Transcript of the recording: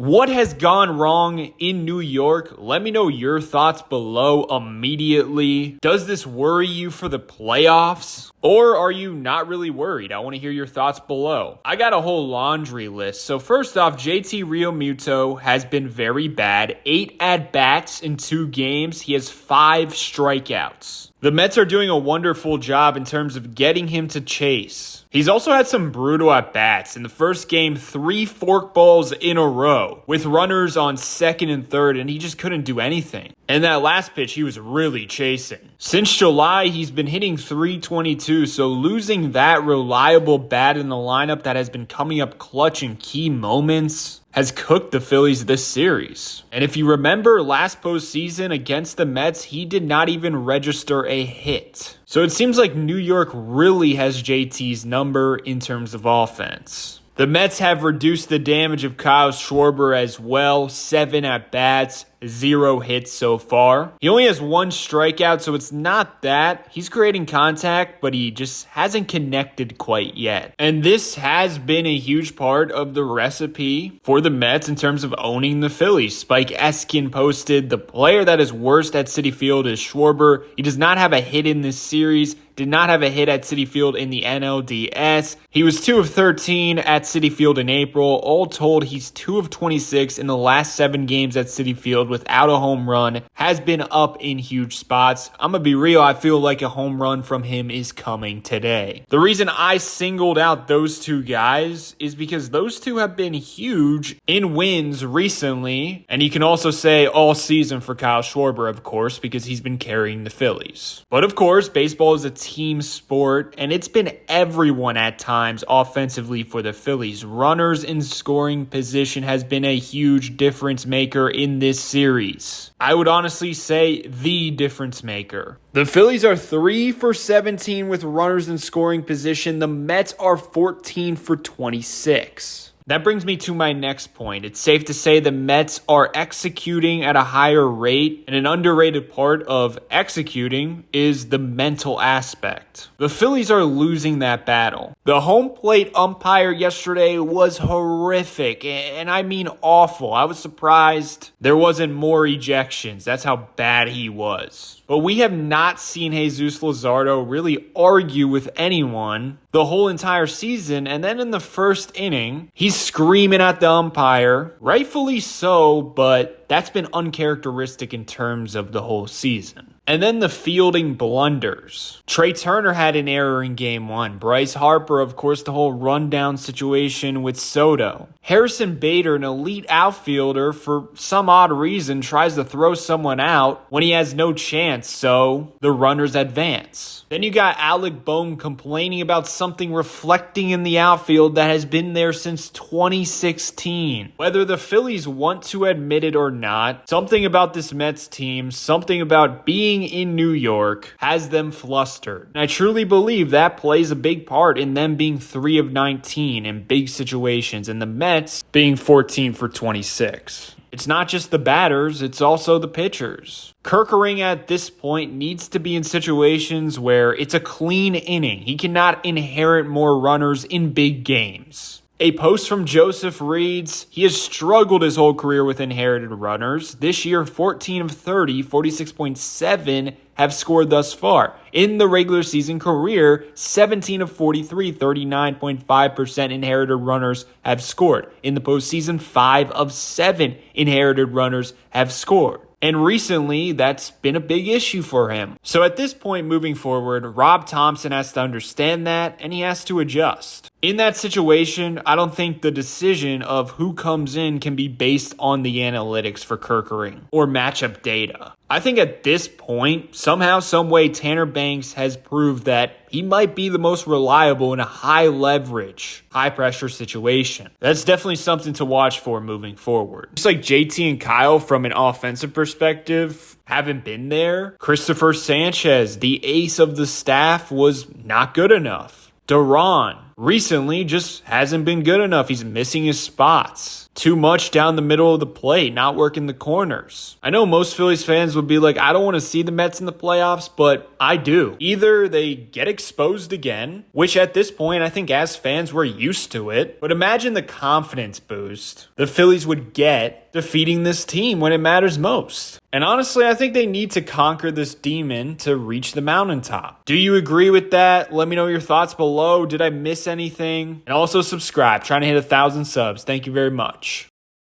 What has gone wrong in New York? Let me know your thoughts below immediately. Does this worry you for the playoffs? Or are you not really worried? I want to hear your thoughts below. I got a whole laundry list. So first off, JT Realmuto has been very bad. 8 at-bats in 2 games. He has 5 strikeouts. The Mets are doing a wonderful job in terms of getting him to chase. He's also had some brutal at-bats. In the first game, 3 forkballs in a row with runners on second and third, and he just couldn't do anything. And that last pitch, he was really chasing. Since July, he's been hitting .322, so losing that reliable bat in the lineup that has been coming up clutch in key moments has cooked the Phillies this series. And if you remember last postseason against the Mets, he did not even register a hit. So it seems like New York really has JT's number in terms of offense. The Mets have reduced the damage of Kyle Schwarber as well. 7 at-bats, 0 hits so far. He only has 1 strikeout, so it's not that. He's creating contact, but he just hasn't connected quite yet. And this has been a huge part of the recipe for the Mets in terms of owning the Phillies. Spike Eskin posted, the player that is worst at Citi Field is Schwarber. He does not have a hit in this series. Did not have a hit at Citi Field in the NLDS. He was 2 of 13 at Citi Field in April. All told, he's 2 of 26 in the last 7 games at Citi Field without a home run. Has been up in huge spots. I'm gonna be real, I feel like a home run from him is coming today. The reason I singled out those 2 guys is because those 2 have been huge in wins recently. And you can also say all season for Kyle Schwarber, of course, because he's been carrying the Phillies. But of course, baseball is a team sport, and it's been everyone at times offensively for the Phillies. Runners in scoring position has been a huge difference maker in this series. I would honestly say the difference maker. The Phillies are 3 for 17 with runners in scoring position. The Mets are 14 for 26. That brings me to my next point. It's safe to say the Mets are executing at a higher rate, and an underrated part of executing is the mental aspect. The Phillies are losing that battle. The home plate umpire yesterday was horrific, and I mean awful. I was surprised there wasn't more ejections. That's how bad he was. But we have not seen Jesus Luzardo really argue with anyone the whole entire season. And then in the first inning, he's screaming at the umpire. Rightfully so, but that's been uncharacteristic in terms of the whole season. And then the fielding blunders. Trey Turner had an error in game 1. Bryce Harper, of course, the whole rundown situation with Soto. Harrison Bader, an elite outfielder, for some odd reason tries to throw someone out when he has no chance, so the runners advance. Then you got Alec Bohm complaining about something reflecting in the outfield that has been there since 2016. Whether the Phillies want to admit it or not, something about this Mets team, something about being in New York has them flustered. And I truly believe that plays a big part in them being 3 of 19 in big situations and the Mets being 14 for 26. It's not just the batters, it's also the pitchers. Kerkering at this point needs to be in situations where it's a clean inning. He cannot inherit more runners in big games. A post from Joseph reads, he has struggled his whole career with inherited runners. This year, 14 of 30, 46.7 have scored thus far. In the regular season career, 17 of 43, 39.5% inherited runners have scored. In the postseason, 5 of 7 inherited runners have scored. And recently, that's been a big issue for him. So at this point moving forward, Rob Thompson has to understand that, and he has to adjust. In that situation, I don't think the decision of who comes in can be based on the analytics for Kerkering or matchup data. I think at this point, somehow, someway, Tanner Banks has proved that he might be the most reliable in a high leverage, high pressure situation. That's definitely something to watch for moving forward. Just like JT and Kyle from an offensive perspective haven't been there. Christopher Sanchez, the ace of the staff, was not good enough. Duran recently just hasn't been good enough. He's missing his spots. Too much down the middle of the plate, not working the corners. I know most Phillies fans would be like, I don't want to see the Mets in the playoffs, but I do. Either they get exposed again, which at this point, I think as fans, we're used to it. But imagine the confidence boost the Phillies would get defeating this team when it matters most. And honestly, I think they need to conquer this demon to reach the mountaintop. Do you agree with that? Let me know your thoughts below. Did I miss anything? And also subscribe. Trying to hit 1,000 subs. Thank you very much.